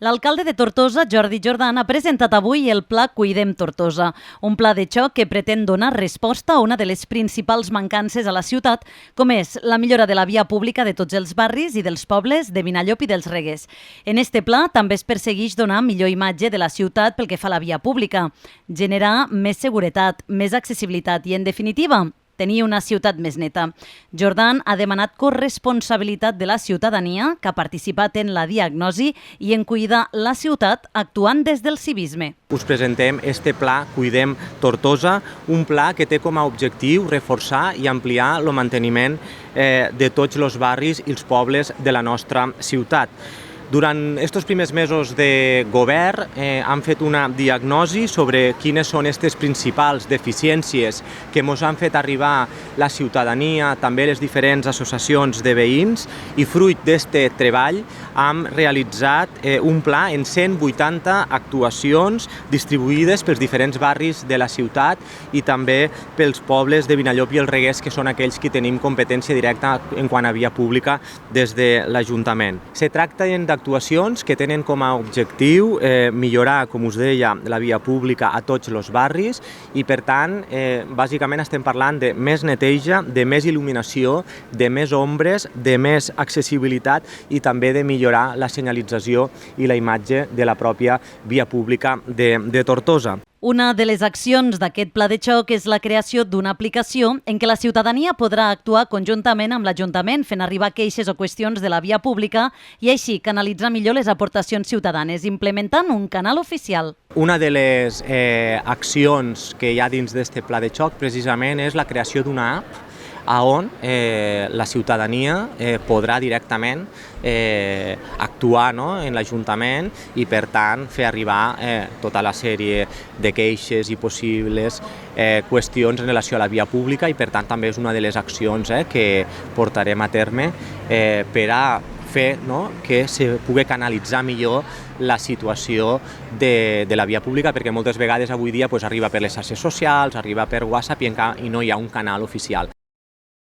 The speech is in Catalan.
L'alcalde de Tortosa, Jordi Jordan, ha presentat avui el Pla Cuidem Tortosa, un pla de xoc que pretén donar resposta a una de les principals mancances a la ciutat, com és la millora de la via pública de tots els barris i dels pobles de Vinallop i dels Reguers. En este pla també es persegueix donar millor imatge de la ciutat pel que fa a la via pública, generar més seguretat, més accessibilitat i, en definitiva, tenir una ciutat més neta. Jordan ha demanat corresponsabilitat de la ciutadania que ha participat en la diagnosi i en cuidar la ciutat actuant des del civisme. Us presentem este pla Cuidem Tortosa, un pla que té com a objectiu reforçar i ampliar el manteniment de tots els barris i els pobles de la nostra ciutat. Durant aquests primers mesos de govern hem fet una diagnosi sobre quines són aquestes principals deficiències que ens han fet arribar la ciutadania, també les diferents associacions de veïns, i fruit d'aquest treball hem realitzat un pla en 180 actuacions distribuïdes pels diferents barris de la ciutat i també pels pobles de Vinallop i els Reguers, que són aquells que tenim competència directa en quant a via pública des de l'Ajuntament. Se tracta d'actuacions que tenen com a objectiu millorar, com us deia, la via pública a tots els barris i, per tant, bàsicament estem parlant de més neteja, de més il·luminació, de més ombres, de més accessibilitat i també de millorar la senyalització i la imatge de la pròpia via pública de Tortosa. Una de les accions d'aquest pla de xoc és la creació d'una aplicació en què la ciutadania podrà actuar conjuntament amb l'Ajuntament fent arribar queixes o qüestions de la via pública i així canalitzar millor les aportacions ciutadanes, implementant un canal oficial. Una de les accions que hi ha dins d'aquest pla de xoc precisament és la creació d'una app on la ciutadania podrà directament actuar en l'Ajuntament i, per tant, fer arribar tota la sèrie de queixes i possibles qüestions en relació a la via pública i, per tant, també és una de les accions que portarem a terme per a fer que se pugui canalitzar millor la situació de la via pública, perquè moltes vegades avui dia arriba per les xarxes socials, arriba per WhatsApp i no hi ha un canal oficial.